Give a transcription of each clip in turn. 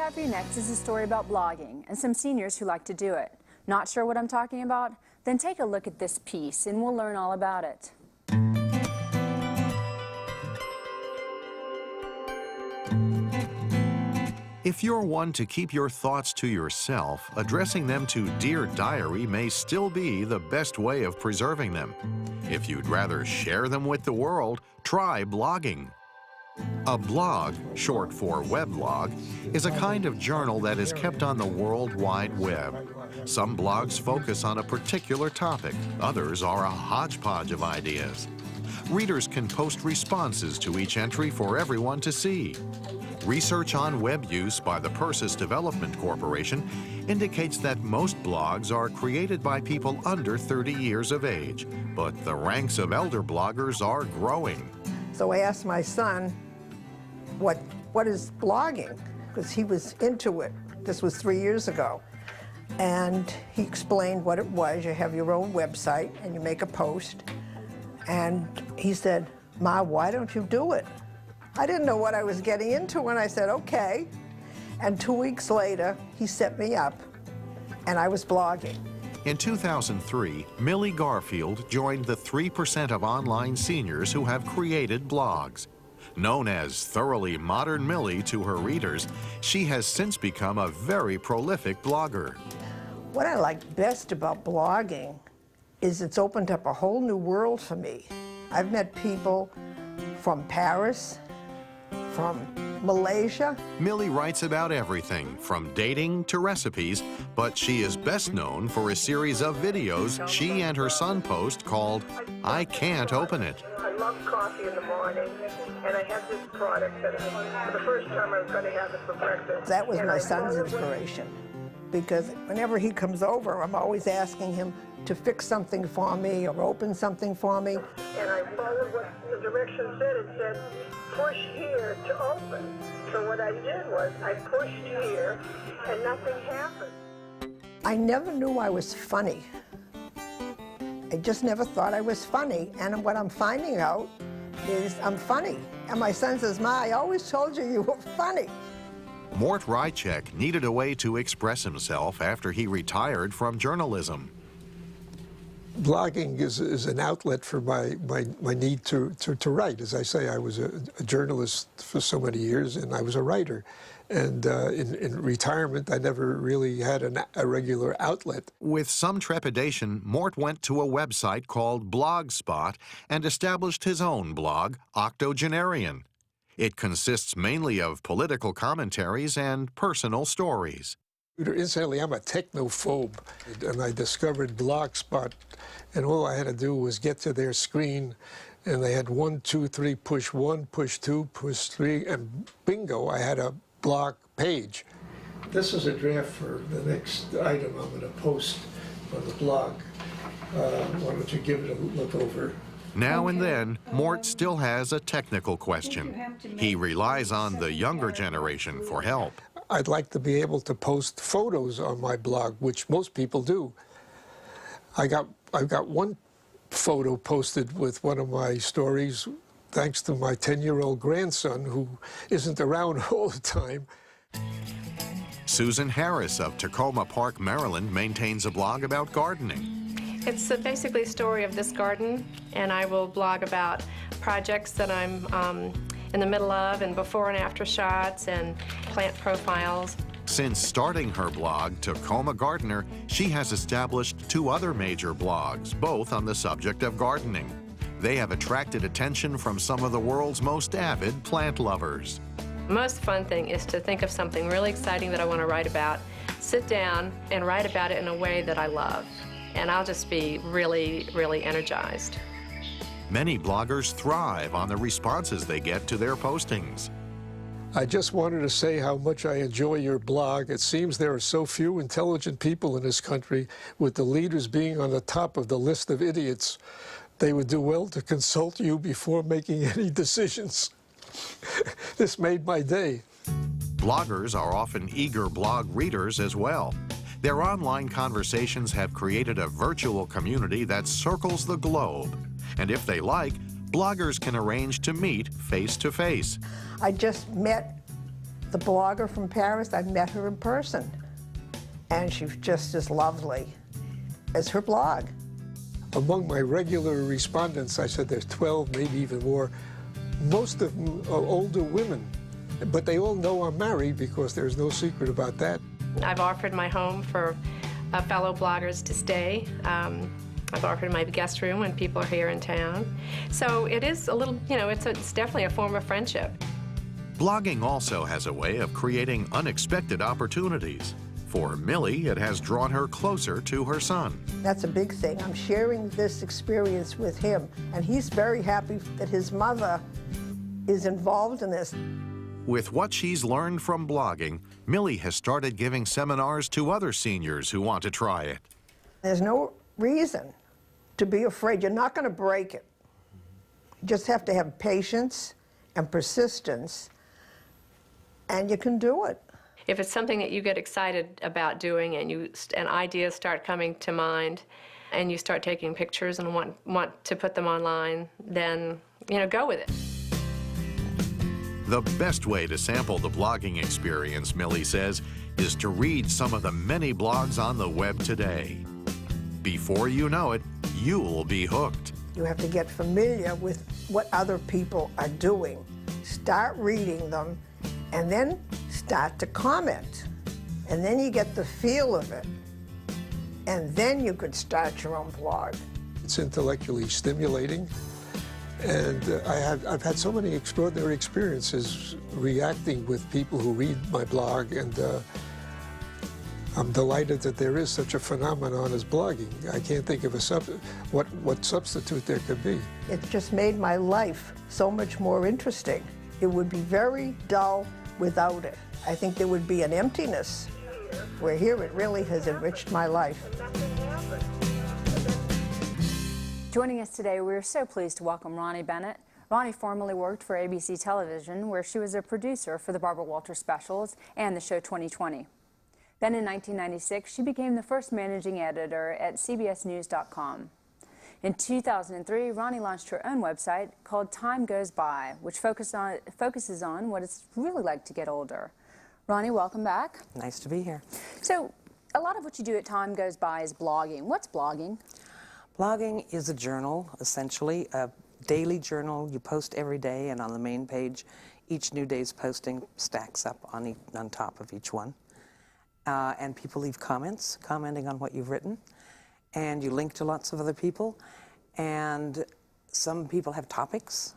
have for you next is a story about blogging and some seniors who like to do it. Not sure what I'm talking about? Then take a look at this piece and we'll learn all about it. If you're one to keep your thoughts to yourself, addressing them to Dear Diary may still be the best way of preserving them. If you'd rather share them with the world, try blogging. A blog, short for weblog, is a kind of journal that is kept on the World Wide Web. Some blogs focus on a particular topic, others are a hodgepodge of ideas. Readers can post responses to each entry for everyone to see. Research on web use by the Persis Development Corporation indicates that most blogs are created by people under 30 years of age, but the ranks of elder bloggers are growing. So I asked my son, what is blogging? Because he was into it. This was 3 years ago. And he explained what it was. You have your own website and you make a post. And he said, Ma, why don't you do it? I didn't know what I was getting into when I said, okay. And 2 weeks later, he set me up and I was blogging. In 2003, Millie Garfield joined the 3% of online seniors who have created blogs. Known as Thoroughly Modern Millie to her readers, she has since become a very prolific blogger. What I like best about blogging is it's opened up a whole new world for me. I've met people from Paris, from Malaysia. Millie writes about everything, from dating to recipes, but she is best known for a series of videos she and her son post called I Can't Open It. I love coffee in the morning, and I have this product that for the first time I was going to have it for breakfast. That was my son's inspiration, because whenever he comes over, I'm always asking him to fix something for me or open something for me. And I followed what the directions said. It said, push here to open. So what I did was I pushed here and nothing happened. I never knew I was funny. I just never thought I was funny. And what I'm finding out is I'm funny. And my son says, Ma, I always told you you were funny. Mort Rychek needed a way to express himself after he retired from journalism. Blogging is an outlet for my need to write. As I say, I was a journalist for so many years, and I was a writer. And in retirement, I never really had a regular outlet. With some trepidation, Mort went to a website called Blogspot and established his own blog, Octogenarian. It consists mainly of political commentaries and personal stories. Incidentally, I'm a technophobe, and I discovered Blogspot, and all I had to do was get to their screen, and they had 1, 2, 3, push 1, push 2, push 3, and bingo, I had a blog page. This is a draft for the next item I'm going to post on the blog. Why don't you give it a look over? Now and then, Mort still has a technical question. He relies on the younger generation for help. I'd like to be able to post photos on my blog, which most people do. I've got one photo posted with one of my stories, thanks to my 10-year-old grandson, who isn't around all the time. Susan Harris of Tacoma Park, Maryland, maintains a blog about gardening. It's basically a story of this garden, and I will blog about projects that I'm in the middle of, and before and after shots, and plant profiles. Since starting her blog, Tacoma Gardener, she has established 2 other major blogs, both on the subject of gardening. They have attracted attention from some of the world's most avid plant lovers. The most fun thing is to think of something really exciting that I want to write about, sit down and write about it in a way that I love, and I'll just be really, really energized. Many bloggers thrive on the responses they get to their postings. I just wanted to say how much I enjoy your blog. It seems there are so few intelligent people in this country, with the leaders being on the top of the list of idiots. They would do well to consult you before making any decisions. This made my day. Bloggers are often eager blog readers as well. Their online conversations have created a virtual community that circles the globe. And if they like, bloggers can arrange to meet face-to-face. I just met The blogger from Paris, I met her in person, and she's just as lovely as her blog. Among my regular respondents, I said there's 12, maybe even more. Most of them are older women, but they all know I'm married because there's no secret about that. I've offered my home for fellow bloggers to stay. I've offered my guest room when people are here in town. So it is a little, it's definitely a form of friendship. Blogging also has a way of creating unexpected opportunities. For Millie, it has drawn her closer to her son. That's a big thing. I'm sharing this experience with him, and he's very happy that his mother is involved in this. With what she's learned from blogging, Millie has started giving seminars to other seniors who want to try it. There's no reason to be afraid. You're not going to break it. You just have to have patience and persistence, and you can do it. If it's something that you get excited about doing and ideas start coming to mind and you start taking pictures and want to put them online, then, go with it. The best way to sample the blogging experience, Millie says, is to read some of the many blogs on the web today. Before you know it, you'll be hooked. You have to get familiar with what other people are doing. Start reading them, and then start to comment. And then you get the feel of it. And then you could start your own blog. It's intellectually stimulating. And I've had so many extraordinary experiences reacting with people who read my blog, and I'm delighted that there is such a phenomenon as blogging. I can't think of what substitute there could be. It just made my life so much more interesting. It would be very dull without it. I think there would be an emptiness, where here it really has enriched my life. Joining us today, we're so pleased to welcome Ronnie Bennett. Ronnie formerly worked for ABC Television, where she was a producer for the Barbara Walters specials and the show 2020. Then in 1996, she became the first managing editor at CBSNews.com. In 2003, Ronnie launched her own website called Time Goes By, which focuses on what it's really like to get older. Ronnie, welcome back. Nice to be here. So, a lot of what you do at Time Goes By is blogging. What's blogging? Blogging is a journal, essentially, a daily journal. You post every day, and on the main page, each new day's posting stacks up on top of each one. And people leave comments, commenting on what you've written. And you link to lots of other people. And some people have topics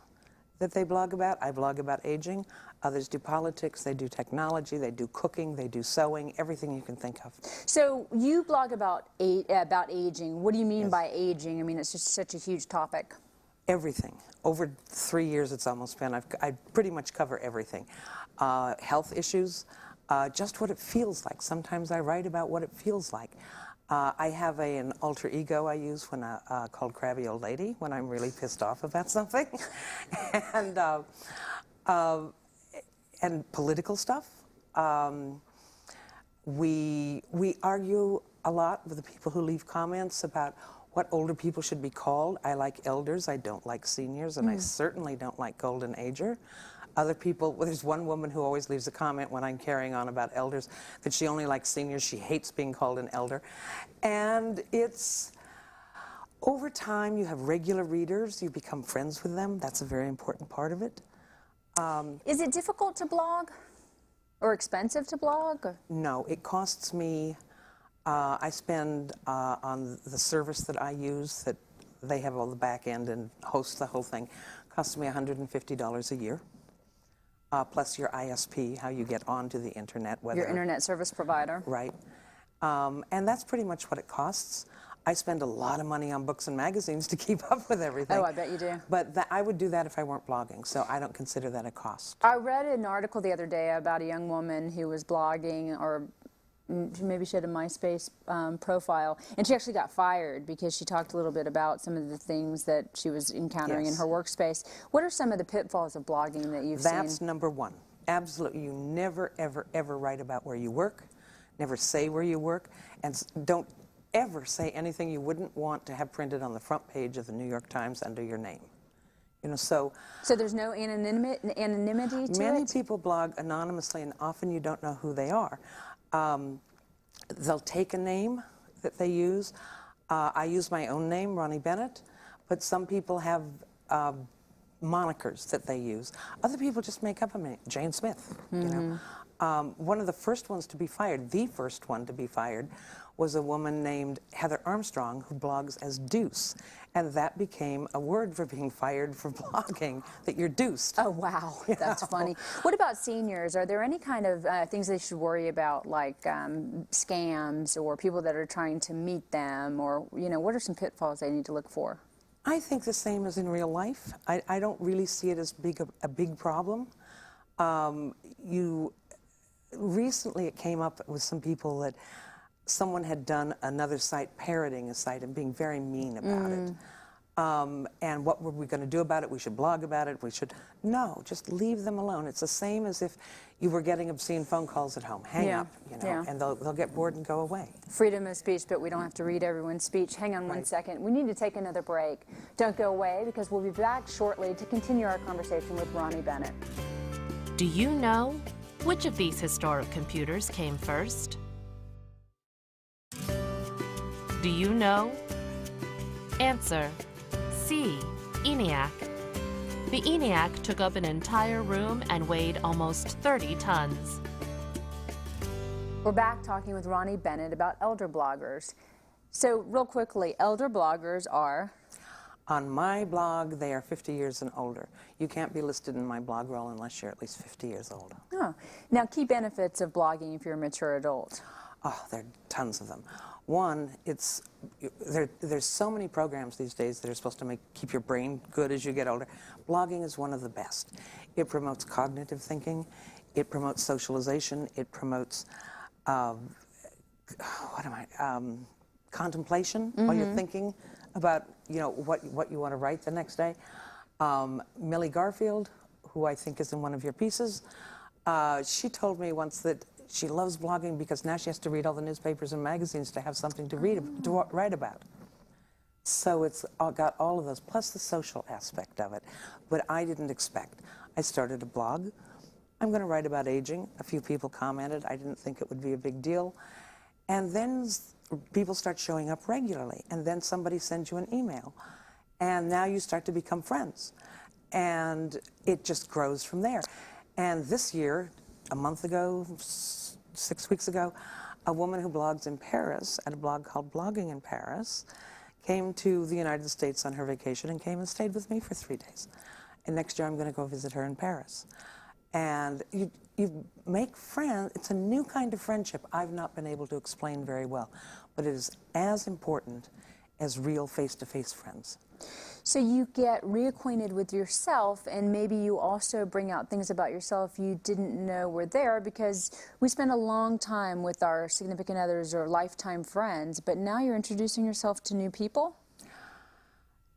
that they blog about. I blog about aging. Others do politics, they do technology, they do cooking, they do sewing, everything you can think of. So you blog about aging. What do you mean by aging? I mean, it's just such a huge topic. Everything. Over 3 years it's almost been, I pretty much cover everything. Health issues, just what it feels like. Sometimes I write about what it feels like. I have an alter ego I use when called Crabby Old Lady, when I'm really pissed off about something. And political stuff. We argue a lot with the people who leave comments about what older people should be called. I like elders, I don't like seniors, and I certainly don't like golden ager. Other people, well, there's one woman who always leaves a comment when I'm carrying on about elders that she only likes seniors, she hates being called an elder. And it's, over time, you have regular readers, you become friends with them, that's a very important part of it. Is it difficult to blog or expensive to blog? Or? No, it costs me, I spend on the service that I use, that they have all the back end and host the whole thing, costs me $150 a year. Plus your ISP, how you get onto the internet. Your internet service provider. Right. And that's pretty much what it costs. I spend a lot of money on books and magazines to keep up with everything. Oh, I bet you do. But I would do that if I weren't blogging, so I don't consider that a cost. I read an article the other day about a young woman who was blogging, or maybe she had a MySpace profile, and she actually got fired because she talked a little bit about some of the things that she was encountering in her workspace. What are some of the pitfalls of blogging that you've seen? That's number one. Absolutely. You never, ever, ever write about where you work. Never say where you work. And don't ever say anything you wouldn't want to have printed on the front page of the New York Times under your name. So there's no anonymity to many it? people blog anonymously, and often you don't know who they are. They'll take a name that they use. I use my own name, Ronnie Bennett, but some people have monikers that they use. Other people just make up a name, Jane Smith, One of the first ones to be fired, the first one to be fired, was a woman named Heather Armstrong, who blogs as Deuce. And that became a word for being fired for blogging, that you're deuced. Oh, wow. That's funny. What about seniors? Are there any kind of things they should worry about, like scams or people that are trying to meet them? Or, what are some pitfalls they need to look for? I think the same as in real life. I don't really see it as a big problem. Recently it came up with some people that someone had done another site parroting a site and being very mean about it. And what were we going to do about it? We should blog about it. No, just leave them alone. It's the same as if you were getting obscene phone calls at home. Hang up, and they'll get bored and go away. Freedom of speech, but we don't have to read everyone's speech. Hang on one second. We need to take another break. Don't go away, because we'll be back shortly to continue our conversation with Ronnie Bennett. Do you know which of these historic computers came first? Do you know? Answer: C. ENIAC. The ENIAC took up an entire room and weighed almost 30 tons. We're back talking with Ronnie Bennett about elder bloggers. So, real quickly, elder bloggers are? On my blog, they are 50 years and older. You can't be listed in my blog roll unless you're at least 50 years old. Oh. Now, key benefits of blogging if you're a mature adult. Oh, there are tons of them. One, there's so many programs these days that are supposed to keep your brain good as you get older. Blogging is one of the best. It promotes cognitive thinking. It promotes socialization. It promotes contemplation while you're thinking about what you want to write the next day. Millie Garfield, who I think is in one of your pieces, she told me once that she loves blogging because now she has to read all the newspapers and magazines to have something to write about. So it's got all of those, plus the social aspect of it, but I didn't expect. I started a blog. I'm going to write about aging. A few people commented. I didn't think it would be a big deal. And then people start showing up regularly, and then somebody sends you an email. And now you start to become friends. And it just grows from there. And this year, a month ago, 6 weeks ago, a woman who blogs in Paris at a blog called Blogging in Paris came to the United States on her vacation and came and stayed with me for 3 days. And next year I'm going to go visit her in Paris. And you make friends. It's a new kind of friendship I've not been able to explain very well, but it is as important as real face-to-face friends. So you get reacquainted with yourself, and maybe you also bring out things about yourself you didn't know were there, because we spend a long time with our significant others or lifetime friends, but now you're introducing yourself to new people?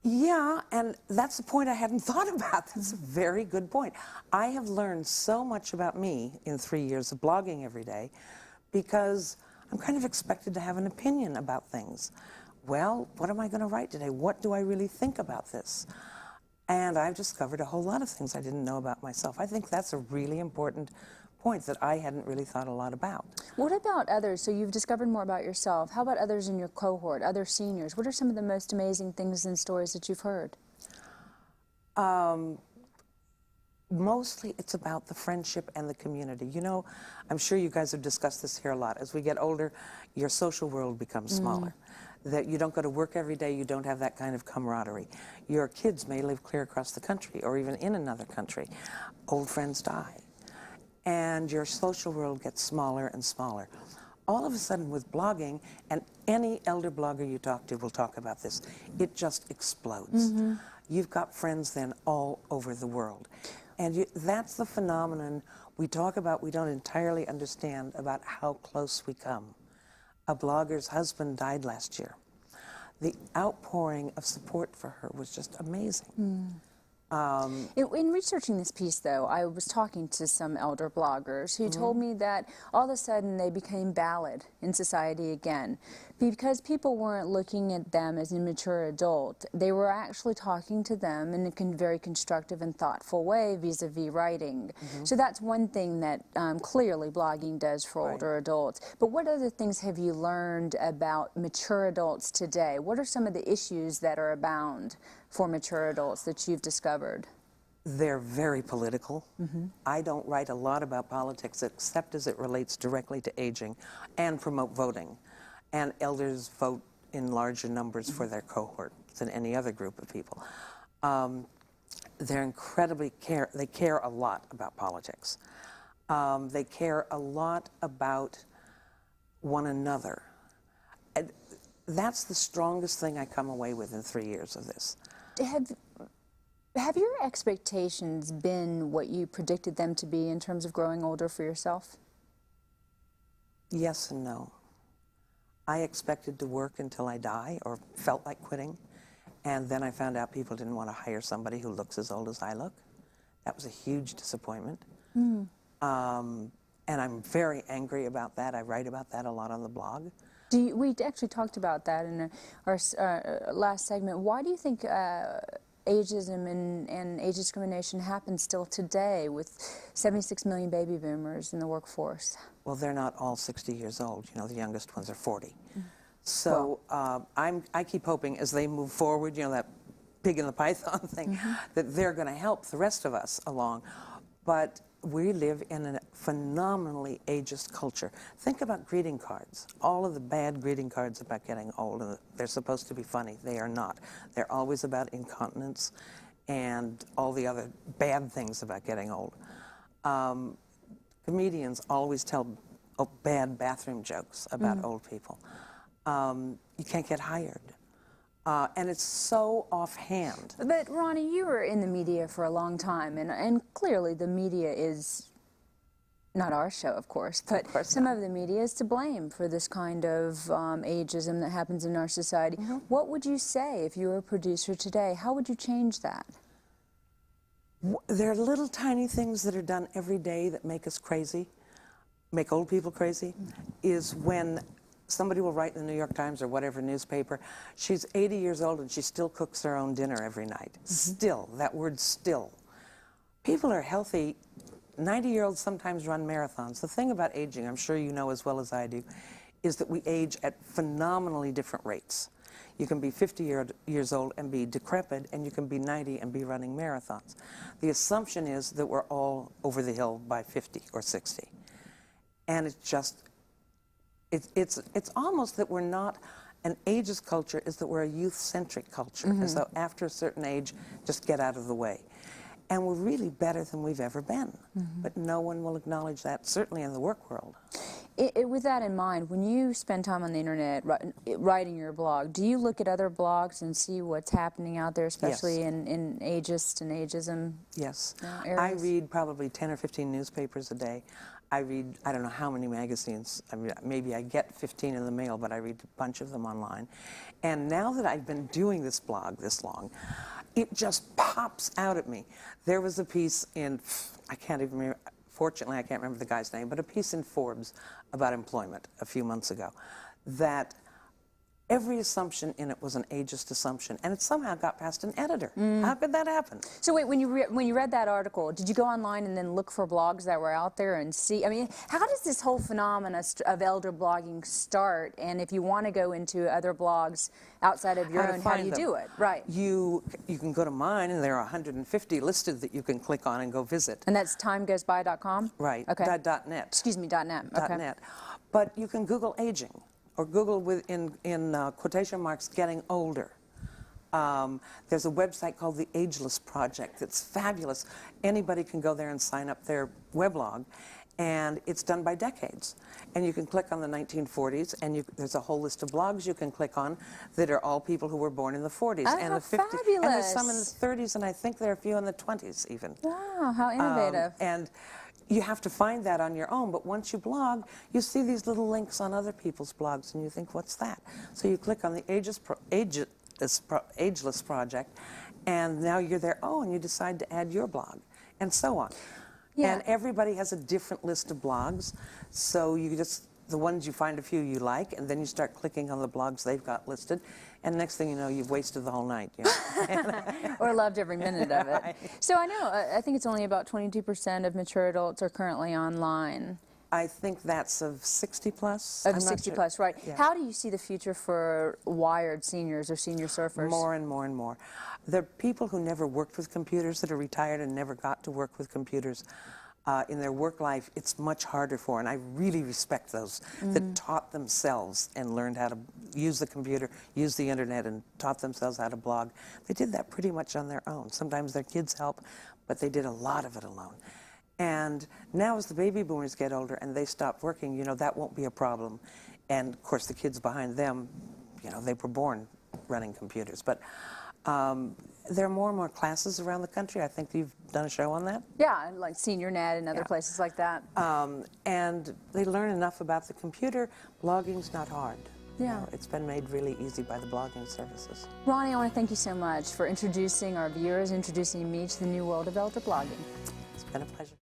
Yeah, and that's the point I hadn't thought about. That's a very good point. I have learned so much about me in 3 years of blogging every day because I'm kind of expected to have an opinion about things. Well, what am I going to write today? What do I really think about this? And I've discovered a whole lot of things I didn't know about myself. I think that's a really important point that I hadn't really thought a lot about. What about others? So you've discovered more about yourself. How about others in your cohort, other seniors? What are some of the most amazing things and stories that you've heard? Mostly it's about the friendship and the community. You know, I'm sure you guys have discussed this here a lot. As we get older, your social world becomes smaller. That you don't go to work every day, you don't have that kind of camaraderie. Your kids may live clear across the country or even in another country. Old friends die. And your social world gets smaller and smaller. All of a sudden with blogging, and any elder blogger you talk to will talk about this, it just explodes. You've got friends then all over the world. And that's the phenomenon we talk about, we don't entirely understand about how close we come. A blogger's husband died last year. The outpouring of support for her was just amazing. In researching this piece, though, I was talking to some elder bloggers who told me that all of a sudden they became valid in society again. Because people weren't looking at them as immature adults, they were actually talking to them in a very constructive and thoughtful way vis-a-vis writing. So that's one thing that clearly blogging does for older adults. But what other things have you learned about mature adults today? What are some of the issues that are abound for mature adults that you've discovered? They're very political. I don't write a lot about politics except as it relates directly to aging and promote voting. And elders vote in larger numbers for their cohort than any other group of people. They're incredibly they care a lot about politics. They care a lot about one another. And that's the strongest thing I come away with in 3 years of this. Have your expectations been what you predicted them to be in terms of growing older for yourself? Yes and no. I expected to work until I die or felt like quitting, and then I found out people didn't want to hire somebody who looks as old as I look. That was a huge disappointment. And I'm very angry about that. I write about that a lot on the blog. We actually talked about that in our last segment. Why do you think ageism and age discrimination happens still today with 76 million baby boomers in the workforce? Well, they're not all 60 years old. You know, the youngest ones are 40. So I keep hoping as they move forward, you know, that pig in the python thing, that they're going to help the rest of us along. But we live in a phenomenally ageist culture. Think about greeting cards. All of the bad greeting cards about getting old, and they're supposed to be funny. They are not. They're always about incontinence and all the other bad things about getting old. Comedians always tell bad bathroom jokes about old people. You can't get hired. And it's so offhand. But Ronnie, you were in the media for a long time, and clearly the media is, not our show, of course, but some of the media is to blame for this kind of ageism that happens in our society. What would you say if you were a producer today? How would you change that? There are little tiny things that are done every day that make us crazy, make old people crazy, is when somebody will write in the New York Times or whatever newspaper, she's 80 years old and she still cooks her own dinner every night. Still, that word still. People are healthy. 90-year-olds sometimes run marathons. The thing about aging, I'm sure you know as well as I do, is that we age at phenomenally different rates. You can be 50 years old and be decrepit, and you can be 90 and be running marathons. The assumption is that we're all over the hill by 50 or 60. And it's just, it's almost that we're not an ageist culture, is that we're a youth-centric culture, as though after a certain age, just get out of the way. And we're really better than we've ever been. But no one will acknowledge that, certainly in the work world. With that in mind, when you spend time on the internet writing your blog, do you look at other blogs and see what's happening out there, especially in ageist and ageism areas? I read probably 10 or 15 newspapers a day. I read, I don't know how many magazines. I mean, maybe I get 15 in the mail, but I read a bunch of them online. And now that I've been doing this blog this long, it just pops out at me. There was a piece in, I can't even remember, fortunately I can't remember the guy's name, but a piece in Forbes about employment a few months ago that every assumption in it was an ageist assumption, and it somehow got past an editor. How could that happen? So wait, when you read that article, did you go online and then look for blogs that were out there and see? I mean, how does this whole phenomenon of elder blogging start? And if you want to go into other blogs outside of your own, how do you do it? Right. You can go to mine, and there are 150 listed that you can click on and go visit. And that's timegoesby.com? Right. Okay. .net. Excuse me, .net. Okay. .net. But you can Google aging, or Google in quotation marks, getting older. There's a website called the Ageless Project that's fabulous. Anybody can go there and sign up their weblog, and it's done by decades. And you can click on the 1940s, and there's a whole list of blogs you can click on that are all people who were born in the 40s and the 50s. Fabulous. And there's some in the 30s, and I think there are a few in the 20s even. Wow, how innovative. And you have to find that on your own, but once you blog, you see these little links on other people's blogs, and you think, what's that? So you click on the Ageless Project, And now you're there, oh, and you decide to add your blog, and so on. Yeah. And everybody has a different list of blogs, so you just, the ones you find a few you like, and then you start clicking on the blogs they've got listed, and next thing you know, you've wasted the whole night. You know? Or loved every minute of it. Right. So I know, I think it's only about 22% of mature adults are currently online. I think that's of 60 plus. Of I'm not 60 sure. plus, right. Yeah. How do you see the future for wired seniors or senior surfers? More and more and more. There are people who never worked with computers that are retired and never got to work with computers. In their work life, it's much harder for, and I really respect those that taught themselves and learned how to use the computer, use the internet, and taught themselves how to blog. They did that pretty much on their own. Sometimes their kids help, but they did a lot of it alone. And now as the baby boomers get older and they stop working, you know, that won't be a problem. And of course the kids behind them, you know, they were born running computers. But there are more and more classes around the country. I think you've done a show on that. Yeah, like SeniorNet and other places like that. And they learn enough about the computer. Blogging's not hard. Yeah. You know, it's been made really easy by the blogging services. Ronnie, I want to thank you so much for introducing our viewers, introducing me to the new world of elder blogging. It's been a pleasure.